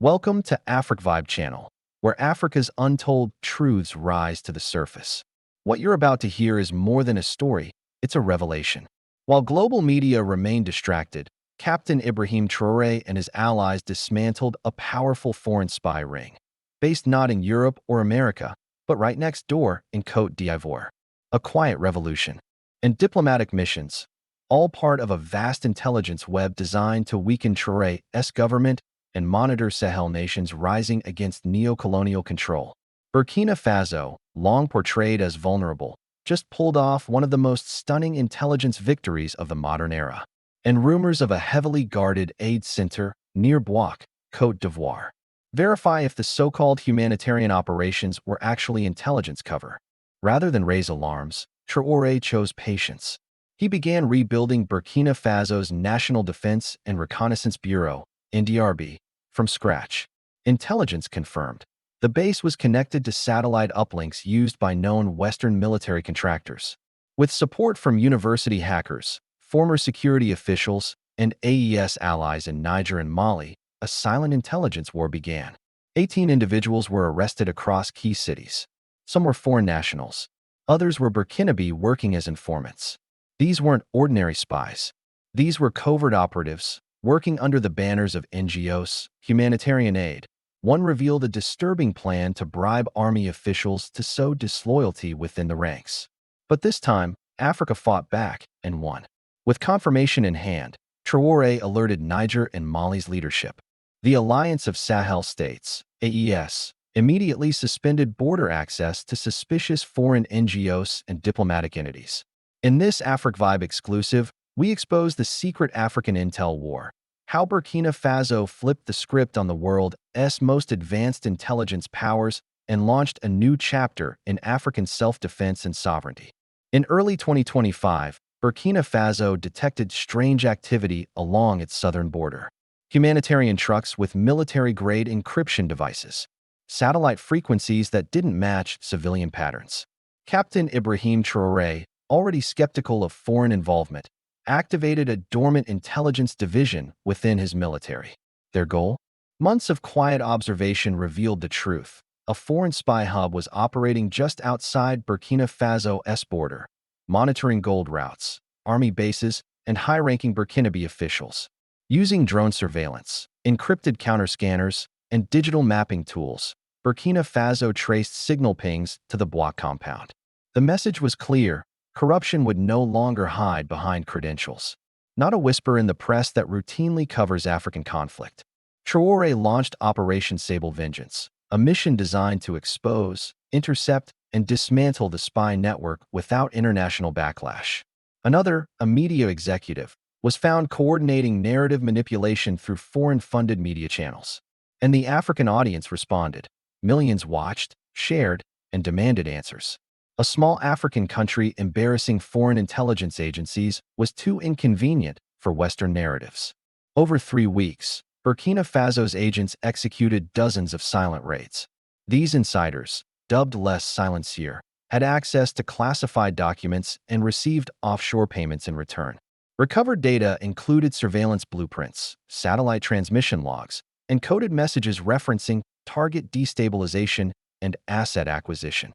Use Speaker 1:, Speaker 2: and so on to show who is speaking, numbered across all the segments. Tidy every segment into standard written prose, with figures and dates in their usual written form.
Speaker 1: Welcome to AfricVibe channel, where Africa's untold truths rise to the surface. What you're about to hear is more than a story, it's a revelation. While global media remained distracted, Captain Ibrahim Traoré and his allies dismantled a powerful foreign spy ring, based not in Europe or America, but right next door in Côte d'Ivoire. A quiet revolution and diplomatic missions, all part of a vast intelligence web designed to weaken Traoré's government and monitor Sahel nations rising against neo-colonial control. Burkina Faso, long portrayed as vulnerable, just pulled off one of the most stunning intelligence victories of the modern era. And rumors of a heavily guarded aid center near Bouac, Côte d'Ivoire, verify if the so-called humanitarian operations were actually intelligence cover. Rather than raise alarms, Traoré chose patience. He began rebuilding Burkina Faso's National Defense and Reconnaissance Bureau, NDRB, from scratch. Intelligence confirmed. The base was connected to satellite uplinks used by known Western military contractors. With support from university hackers, former security officials, and AES allies in Niger and Mali, a silent intelligence war began. 18 individuals were arrested across key cities. Some were foreign nationals. Others were Burkinabe working as informants. These weren't ordinary spies. These were covert operatives, working under the banners of NGOs, humanitarian aid. One revealed a disturbing plan to bribe army officials to sow disloyalty within the ranks. But this time, Africa fought back and won. With confirmation in hand, Traoré alerted Niger and Mali's leadership. The Alliance of Sahel States, AES, immediately suspended border access to suspicious foreign NGOs and diplomatic entities. In this AfricVibe exclusive, we expose the secret African intel war, how Burkina Faso flipped the script on the world's most advanced intelligence powers and launched a new chapter in African self-defense and sovereignty. In early 2025, Burkina Faso detected strange activity along its southern border. Humanitarian trucks with military-grade encryption devices, satellite frequencies that didn't match civilian patterns. Captain Ibrahim Traoré, already skeptical of foreign involvement, activated a dormant intelligence division within his military. Their goal? Months of quiet observation revealed the truth. A foreign spy hub was operating just outside Burkina Faso's border, monitoring gold routes, army bases, and high-ranking Burkinabe officials. Using drone surveillance, encrypted counter-scanners, and digital mapping tools, Burkina Faso traced signal pings to the Bouac compound. The message was clear: corruption would no longer hide behind credentials. Not a whisper in the press that routinely covers African conflict. Traoré launched Operation Sable Vengeance, a mission designed to expose, intercept, and dismantle the spy network without international backlash. Another, a media executive, was found coordinating narrative manipulation through foreign-funded media channels. And the African audience responded. Millions watched, shared, and demanded answers. A small African country embarrassing foreign intelligence agencies was too inconvenient for Western narratives. Over 3 weeks, Burkina Faso's agents executed dozens of silent raids. These insiders, dubbed les silencieux, had access to classified documents and received offshore payments in return. Recovered data included surveillance blueprints, satellite transmission logs, and coded messages referencing target destabilization and asset acquisition.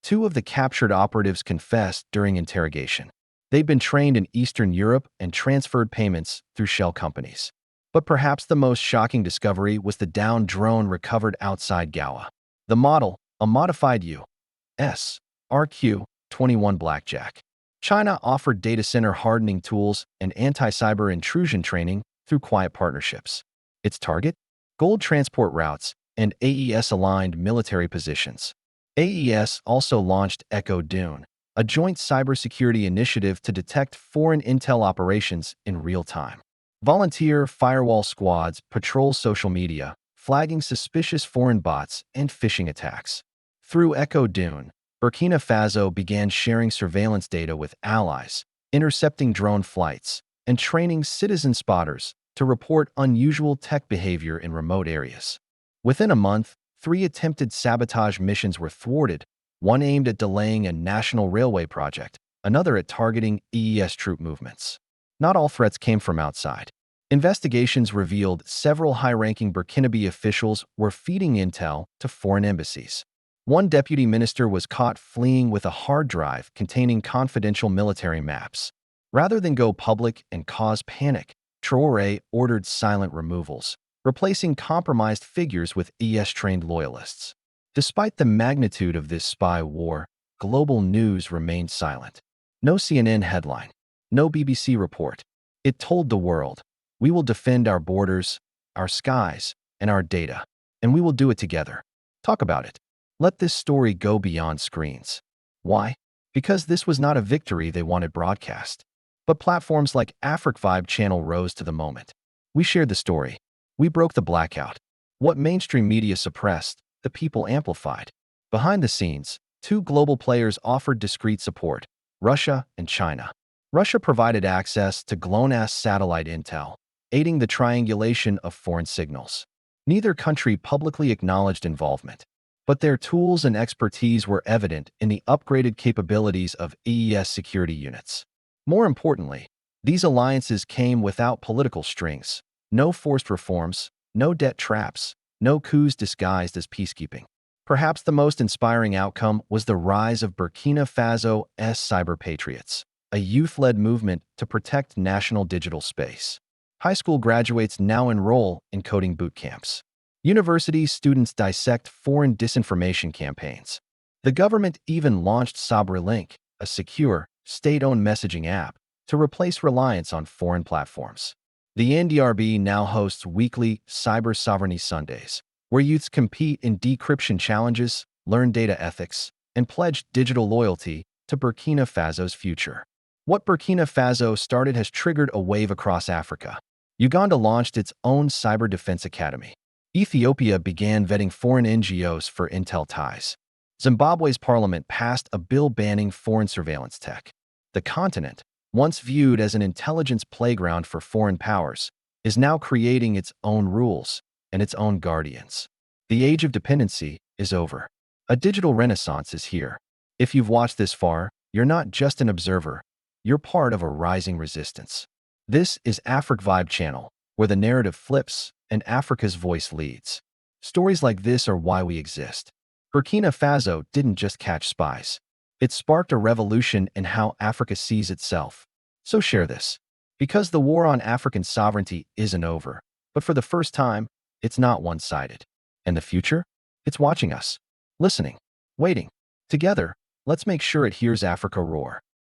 Speaker 1: 2 of the captured operatives confessed during interrogation. They'd been trained in Eastern Europe and transferred payments through shell companies. But perhaps the most shocking discovery was the downed drone recovered outside Gawa. The model, a modified U.S. RQ-21 Blackjack. China offered data center hardening tools and anti-cyber intrusion training through quiet partnerships. Its target? Gold transport routes and AES-aligned military positions. AES also launched Echo Dune, a joint cybersecurity initiative to detect foreign intel operations in real time. Volunteer firewall squads patrol social media, flagging suspicious foreign bots and phishing attacks. Through Echo Dune, Burkina Faso began sharing surveillance data with allies, intercepting drone flights, and training citizen spotters to report unusual tech behavior in remote areas. Within a month, 3 attempted sabotage missions were thwarted, one aimed at delaying a national railway project, another at targeting AES troop movements. Not all threats came from outside. Investigations revealed several high-ranking Burkinabe officials were feeding intel to foreign embassies. One deputy minister was caught fleeing with a hard drive containing confidential military maps. Rather than go public and cause panic, Traoré ordered silent removals, replacing compromised figures with ES-trained loyalists. Despite the magnitude of this spy war, global news remained silent. No CNN headline, no BBC report. It told the world, "We will defend our borders, our skies, and our data, and we will do it together." Talk about it. Let this story go beyond screens. Why? Because this was not a victory they wanted broadcast. But platforms like AfricVibe channel rose to the moment. We shared the story. We broke the blackout. What mainstream media suppressed, the people amplified. Behind the scenes, two global players offered discreet support, Russia and China. Russia provided access to GLONASS satellite intel, aiding the triangulation of foreign signals. Neither country publicly acknowledged involvement, but their tools and expertise were evident in the upgraded capabilities of EES security units. More importantly, these alliances came without political strings, no forced reforms, no debt traps, no coups disguised as peacekeeping. Perhaps the most inspiring outcome was the rise of Burkina Faso's cyber patriots, a youth-led movement to protect national digital space. High school graduates now enroll in coding boot camps. University students dissect foreign disinformation campaigns. The government even launched SabreLink, a secure, state-owned messaging app, to replace reliance on foreign platforms. The NDRB now hosts weekly Cyber Sovereignty Sundays, where youths compete in decryption challenges, learn data ethics, and pledge digital loyalty to Burkina Faso's future. What Burkina Faso started has triggered a wave across Africa. Uganda launched its own cyber defense academy. Ethiopia began vetting foreign NGOs for intel ties. Zimbabwe's parliament passed a bill banning foreign surveillance tech. The continent, once viewed as an intelligence playground for foreign powers, is now creating its own rules and its own guardians. The age of dependency is over. A digital renaissance is here. If you've watched this far, you're not just an observer, you're part of a rising resistance. This is AfricVibe channel, where the narrative flips and Africa's voice leads. Stories like this are why we exist. Burkina Faso didn't just catch spies. It sparked a revolution in how Africa sees itself. So share this. Because the war on African sovereignty isn't over, but for the first time, it's not one-sided. And the future? It's watching us. Listening. Waiting. Together, let's make sure it hears Africa roar.